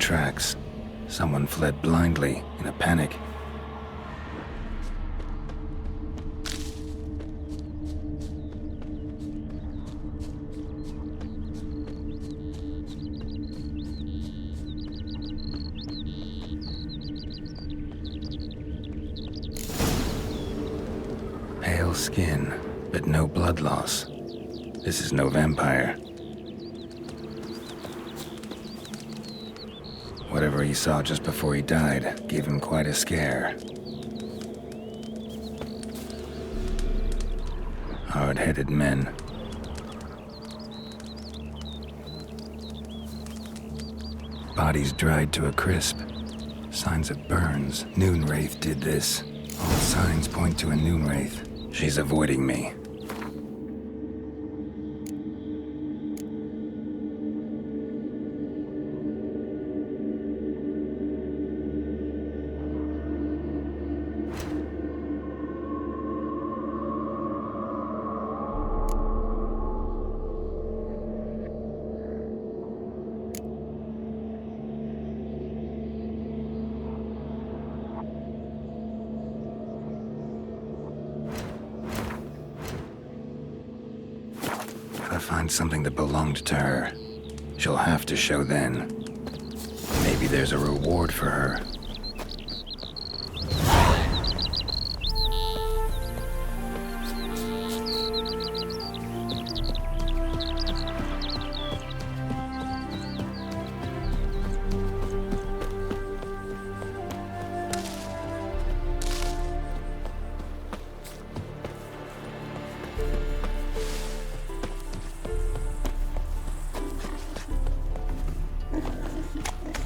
tracks. Someone fled blindly in a panic. Pale skin, but no blood loss. This is no vampire. Whatever he saw just before he died gave him quite a scare. Hard-headed men. Bodies dried to a crisp. Signs of burns. Noonwraith did this. All signs point to a Noonwraith. She's avoiding me. Find something that belonged to her. She'll have to show then. Maybe there's a reward for her.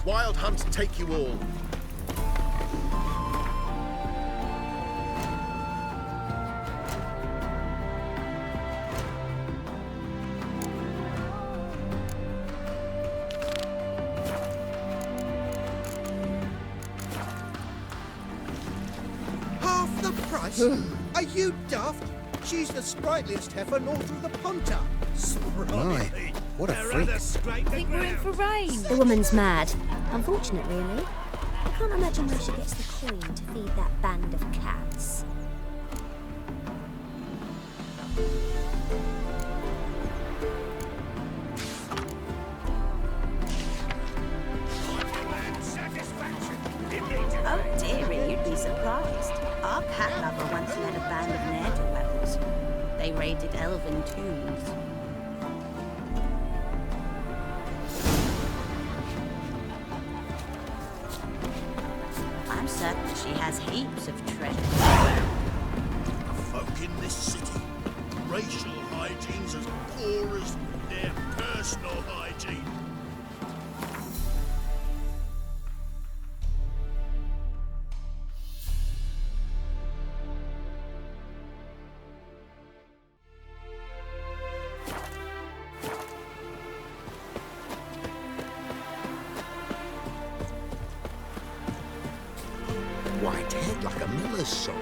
Wild hunts take you all. Half the price? Are you daft? She's the sprightliest heifer north of the Pontar. Sprightly. What a freak. I think we're in for rain. The woman's mad. Unfortunate, really. I can't imagine where she gets the coin to feed that band of cats. Oh dearie, you'd be surprised. Our cat lover once led a band of ne'er-do-wells. They raided elven tombs. I'm certain she has heaps of treasure. Folk in this city, racial hygiene's as poor as their personal hygiene. White head like a miller's son.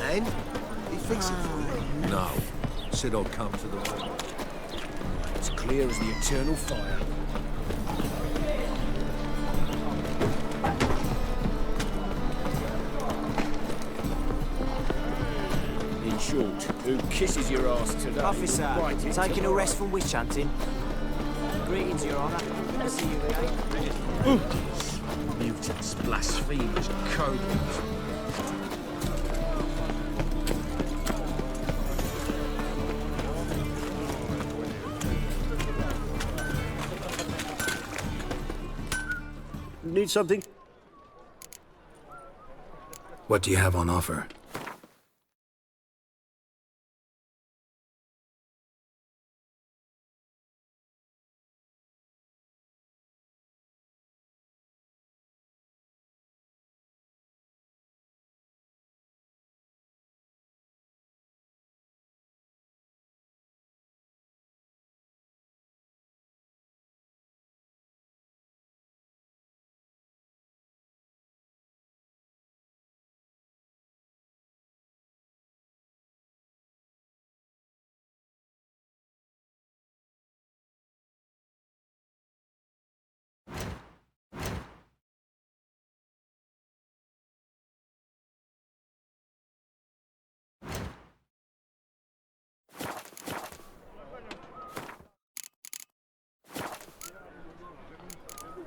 And he fixed it for you. No. Said I'd come to the road. It's clear as the eternal fire. In short, who kisses your ass today? Officer, Right, taking a rest from witch hunting. Greetings, Your Honour. Good to see you again. Mutants, blasphemers, cowards. Need something? What do you have on offer?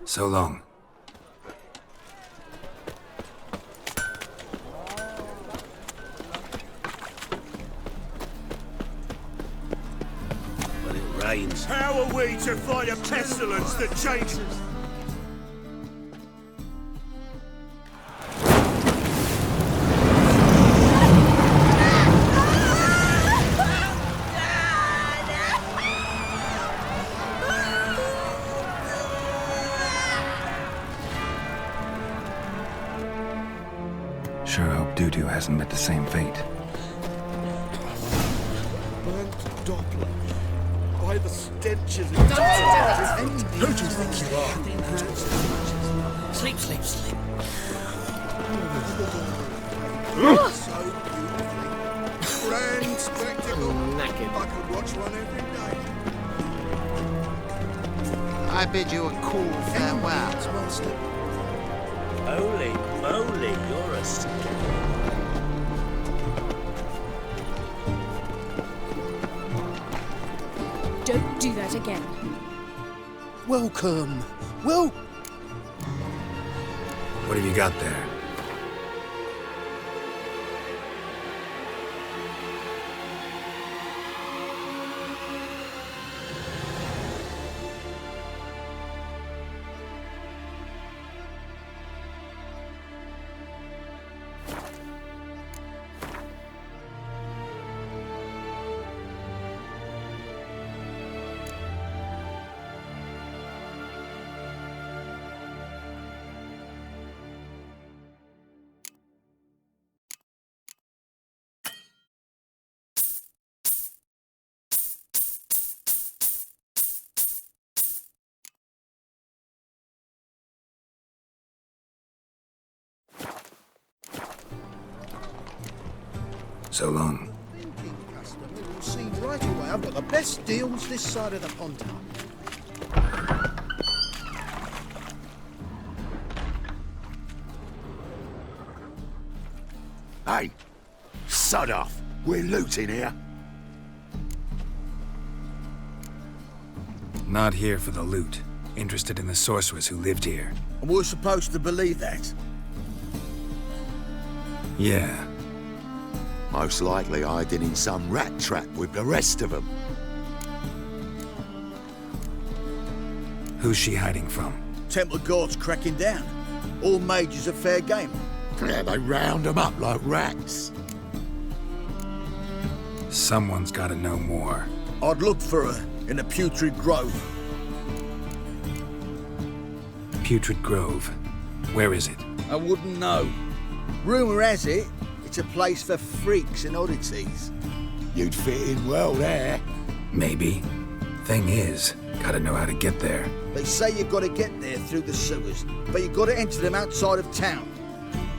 So long. When it rains. How are we to fight a pestilence that changes? Sure hope Dudu hasn't met the same fate. Burnt doppler. By the stenches of... Who do you think you are? Sleep, sleep, sleep. So beautifully. Grand spectacle. Knackered. I could watch one every day. I bid you a cool farewell. Holy moly, you're a Don't do that again. Welcome. Well, What have you got there? So long. thinking customer will see right away I've got the best deals this side of the Pontar. Hey, sod off. We're looting here. Not here for the loot. Interested in the sorcerers who lived here. And we're supposed to believe that? Yeah. Most likely hiding in some rat trap with the rest of them. Who's she hiding from? Temple Guard's cracking down. All mages are fair game. Yeah, they round them up like rats. Someone's gotta know more. I'd look for her in the Putrid Grove. Putrid Grove. Where is it? I wouldn't know. Rumour has it, it's a place for freaks and oddities. You'd fit in well there. Maybe. Thing is, gotta know how to get there. They say you've got to get there through the sewers, but you've got to enter them outside of town.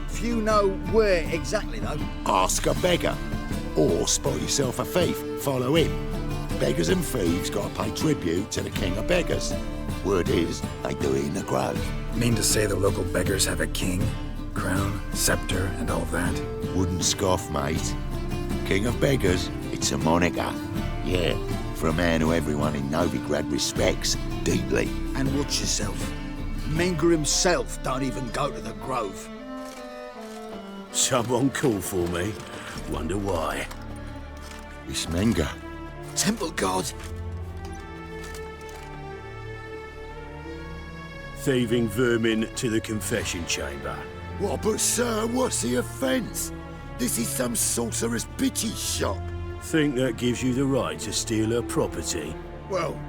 Few know where exactly, though. Ask a beggar. Or spot yourself a thief. Follow him. Beggars and thieves gotta pay tribute to the king of beggars. Word is, they do it in the grove. Mean to say the local beggars have a king, crown, scepter, and all that? Wouldn't scoff, mate. King of beggars, it's a moniker. Yeah, for a man who everyone in Novigrad respects deeply. And watch yourself. Menger himself don't even go to the grove. Someone called for me. Wonder why. It's Menger. Temple Guard. Thieving vermin to the confession chamber. What, but sir, what's the offence? This is some sorcerer's bitch's shop. Think that gives you the right to steal her property? Well,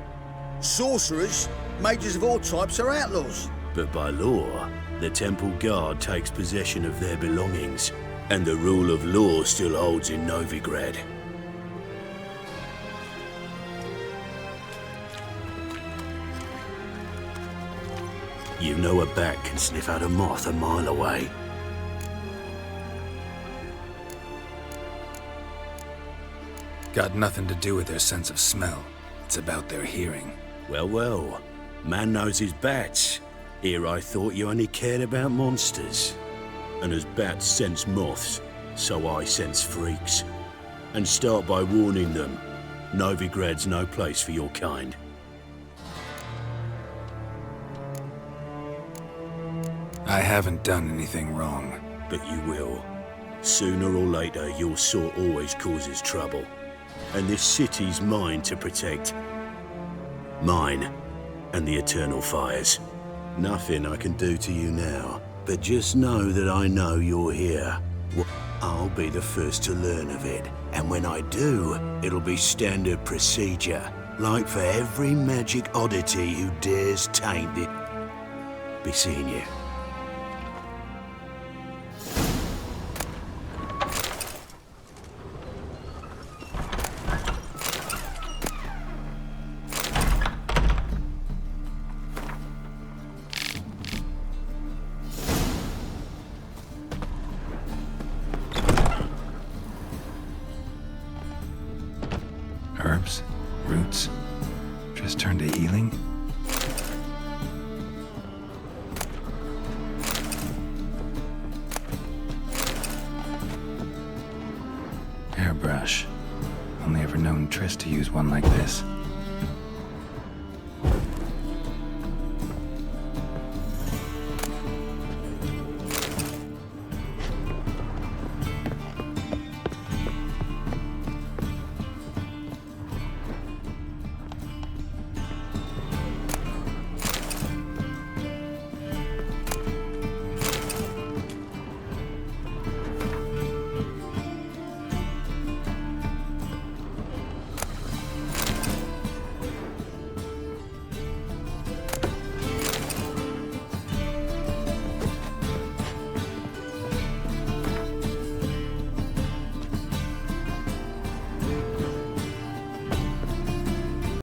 sorcerers, mages of all types are outlaws. But by law, the Temple Guard takes possession of their belongings, and the rule of law still holds in Novigrad. You know a bat can sniff out a moth a mile away. Got nothing to do with their sense of smell. It's about their hearing. Well, well. Man knows his bats. Here I thought you only cared about monsters. And as bats sense moths, so I sense freaks. And start by warning them. Novigrad's no place for your kind. I haven't done anything wrong. But you will. Sooner or later, your sort always causes trouble. And this city's mine to protect. Mine and the eternal fires. Nothing I can do to you now, but just know that I know you're here. I'll be the first to learn of it, and when I do, it'll be standard procedure, like for every magic oddity who dares taint it. Be seeing you. Herbs, roots, just turn to healing. Airbrush. Only ever known Triss to use one like this.